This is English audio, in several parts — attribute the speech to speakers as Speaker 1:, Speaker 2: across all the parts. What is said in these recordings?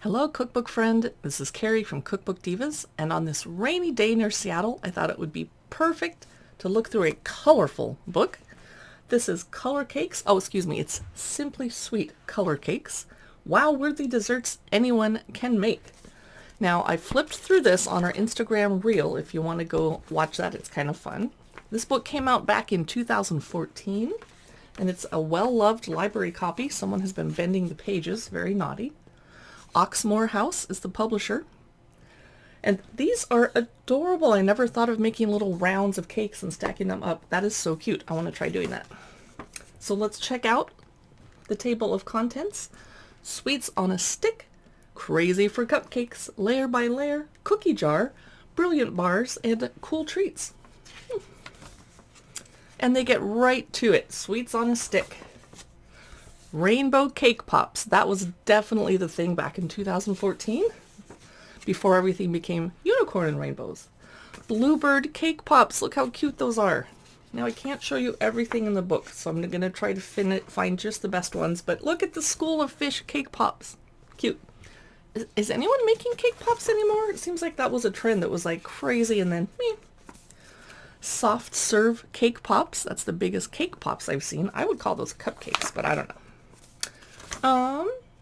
Speaker 1: Hello, cookbook friend. This is Carrie from Cookbook Divas, and on this rainy day near Seattle, I thought it would be perfect to look through a colorful book. This is ColorCakes. Oh, excuse me, it's Simply Sweet ColorCakes. Wow-worthy desserts anyone can make. Now, I flipped through this on our Instagram reel. If you want to go watch that, it's kind of fun. This book came out back in 2014, and it's a well-loved library copy. Someone has been bending the pages, very naughty. Oxmoor House is the publisher. And these are adorable. I never thought of making little rounds of cakes and stacking them up. That is so cute. I want to try doing that. So let's check out the table of contents. Sweets on a stick, crazy for cupcakes, layer by layer, cookie jar, brilliant bars, and cool treats. And they get right to it. Sweets on a stick. Rainbow cake pops. That was definitely the thing back in 2014, before everything became unicorn and rainbows. Bluebird cake pops. Look how cute those are. Now I can't show you everything in the book, so I'm going to try to find just the best ones, but look at the School of Fish cake pops. Cute. Is anyone making cake pops anymore? It seems like that was a trend that was like crazy and then meh. Soft serve cake pops. That's the biggest cake pops I've seen. I would call those cupcakes, but I don't know.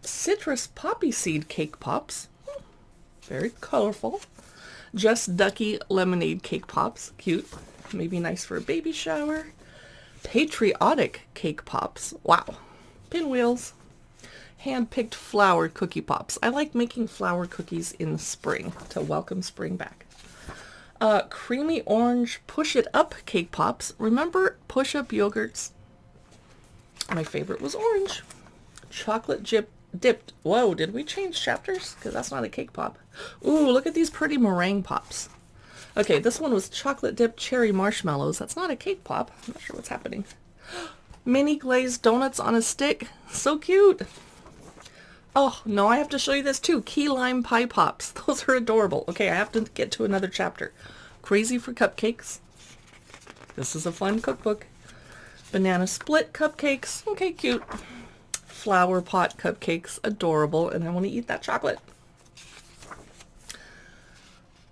Speaker 1: Citrus poppy seed cake pops. Very colorful. Just Ducky lemonade cake pops. Cute. Maybe nice for a baby shower. Patriotic cake pops. Wow. Pinwheels. Hand-picked flour cookie pops. I like making flour cookies in spring to welcome spring back. Creamy orange push it up cake pops. Remember push up yogurts? My favorite was orange. Chocolate dipped. Whoa, did we change chapters? Because that's not a cake pop. Ooh, look at these pretty meringue pops. Okay, this one was chocolate dipped cherry marshmallows. That's not a cake pop. I'm not sure what's happening. Mini glazed donuts on a stick. So cute. Oh, no, I have to show you this too. Key lime pie pops. Those are adorable. Okay, I have to get to another chapter. Crazy for cupcakes. This is a fun cookbook. Banana split cupcakes. Okay, cute. Flower pot cupcakes. Adorable. And I want to eat that chocolate.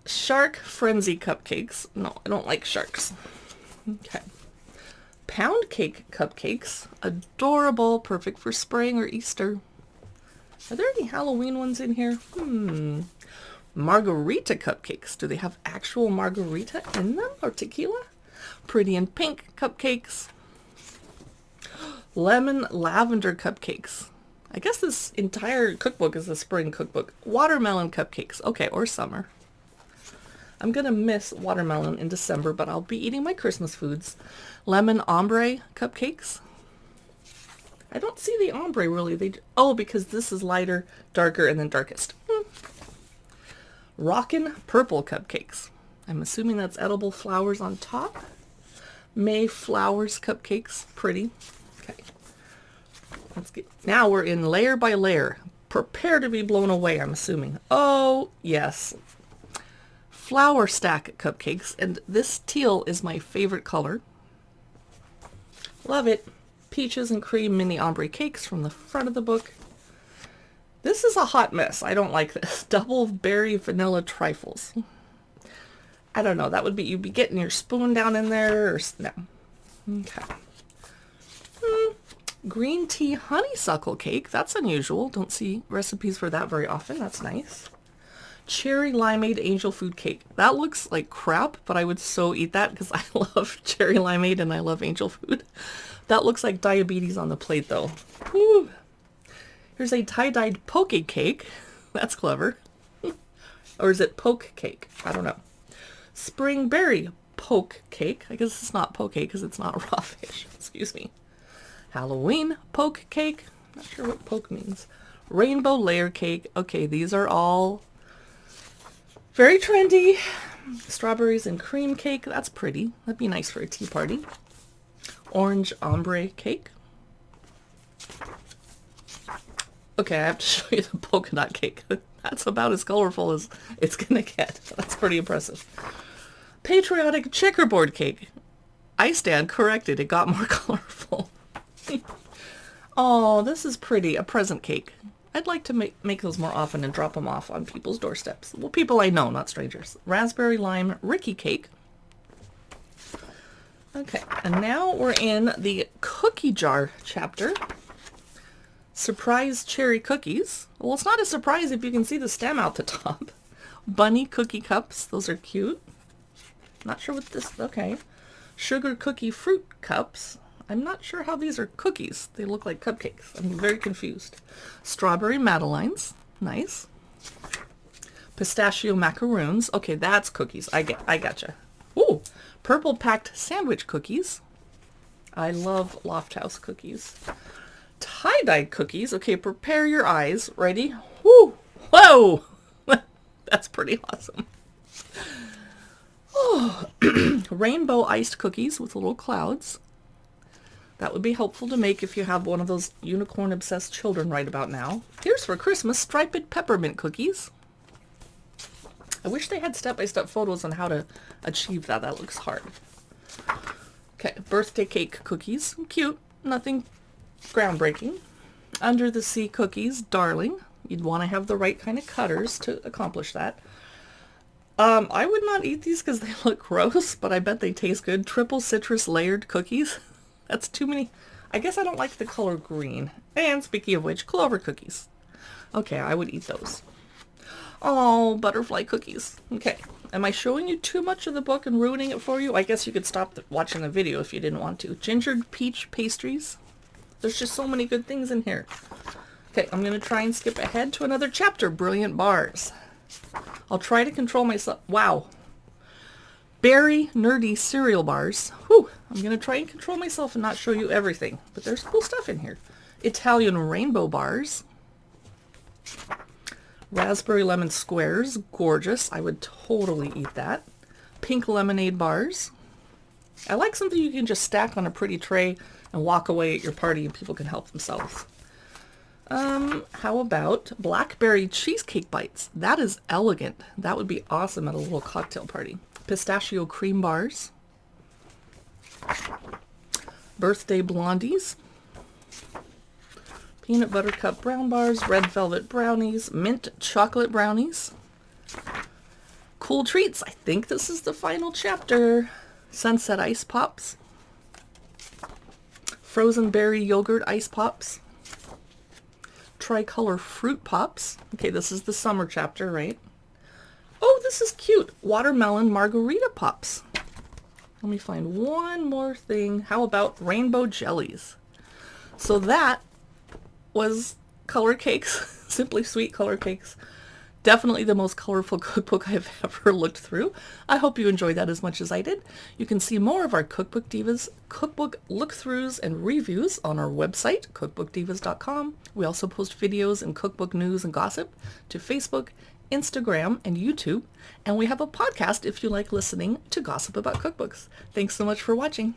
Speaker 1: Shark frenzy cupcakes. No, I don't like sharks. Okay. Pound cake cupcakes. Adorable. Perfect for spring or Easter. Are there any Halloween ones in here? Margarita cupcakes. Do they have actual margarita in them or tequila? Pretty and pink cupcakes. Lemon lavender cupcakes. I guess this entire cookbook is a spring cookbook. Watermelon cupcakes. Okay, or summer. I'm going to miss watermelon in December, but I'll be eating my Christmas foods. Lemon ombre cupcakes. I don't see the ombre really. Because this is lighter, darker, and then darkest. Rockin' purple cupcakes. I'm assuming that's edible flowers on top. May flowers cupcakes. Pretty. Okay. Let's get. Now we're in layer by layer. Prepare to be blown away, I'm assuming. Oh, yes. Flower stack cupcakes. And this teal is my favorite color. Love it. Peaches and cream mini ombre cakes from the front of the book. This is a hot mess. I don't like this. Double berry vanilla trifles. I don't know. That would be, you'd be getting your spoon down in there or no. Okay. Green tea honeysuckle cake. That's unusual. Don't see recipes for that very often. That's nice. Cherry limeade angel food cake. That looks like crap, but I would so eat that because I love cherry limeade and I love angel food. That looks like diabetes on the plate though. Woo. Here's a tie-dyed Pokey cake. That's clever. Or is it poke cake? I don't know. Spring berry poke cake. I guess it's not poke because it's not raw fish. Excuse me. Halloween poke cake. Not sure what poke means. Rainbow layer cake. Okay, these are all very trendy. Strawberries and cream cake. That's pretty. That'd be nice for a tea party. Orange ombre cake. Okay, I have to show you the polka dot cake. That's about as colorful as it's gonna get. That's pretty impressive. Patriotic checkerboard cake. I stand corrected. It got more colorful. Oh, this is pretty. A present cake. I'd like to make those more often and drop them off on people's doorsteps. Well, people I know, not strangers. Raspberry Lime Ricky Cake. Okay, and now we're in the cookie jar chapter. Surprise cherry cookies. Well, it's not a surprise if you can see the stem out the top. Bunny cookie cups. Those are cute. Not sure what this... Okay. Sugar cookie fruit cups. I'm not sure how these are cookies. They look like cupcakes. I'm very confused. Strawberry madeleines. Nice. Pistachio macaroons. Okay, that's cookies. I gotcha. Ooh, purple packed sandwich cookies. I love Loft House cookies. Tie-dye cookies. Okay, prepare your eyes. Ready? Woo! Whoa! That's pretty awesome. Oh. Rainbow iced cookies with little clouds. That would be helpful to make if you have one of those unicorn-obsessed children right about now. Here's for Christmas, striped peppermint cookies. I wish they had step-by-step photos on how to achieve that. That looks hard. Okay, birthday cake cookies. Cute. Nothing groundbreaking. Under the sea cookies, darling. You'd want to have the right kind of cutters to accomplish that. I would not eat these because they look gross, but I bet they taste good. Triple citrus layered cookies. That's too many. I guess I don't like the color green. And speaking of which, clover cookies. Okay, I would eat those. Oh, butterfly cookies. Okay, am I showing you too much of the book and ruining it for you? I guess you could stop watching the video if you didn't want to. Gingered peach pastries. There's just so many good things in here. Okay, I'm going to try and skip ahead to another chapter. Brilliant bars. I'll try to control myself. Wow. Berry nerdy cereal bars. Whew. I'm going to try and control myself and not show you everything. But there's cool stuff in here. Italian rainbow bars. Raspberry lemon squares. Gorgeous. I would totally eat that. Pink lemonade bars. I like something you can just stack on a pretty tray and walk away at your party and people can help themselves. How about Blackberry cheesecake bites? That is elegant. That would be awesome at a little cocktail party. Pistachio cream bars. Birthday blondies. Peanut butter cup brown bars. Red velvet brownies. Mint chocolate brownies. Cool treats. I think this is the final chapter. Sunset ice pops. Frozen berry yogurt ice pops. Tricolor fruit pops. Okay, this is the summer chapter, right? Oh, this is cute. Watermelon margarita pops. Let me find one more thing. How about rainbow jellies? So that was ColorCakes, Simply Sweet ColorCakes. Definitely the most colorful cookbook I've ever looked through. I hope you enjoyed that as much as I did. You can see more of our Cookbook Divas cookbook look-throughs and reviews on our website, cookbookdivas.com. We also post videos and cookbook news and gossip to Facebook, Instagram, and YouTube. And we have a podcast if you like listening to gossip about cookbooks. Thanks so much for watching.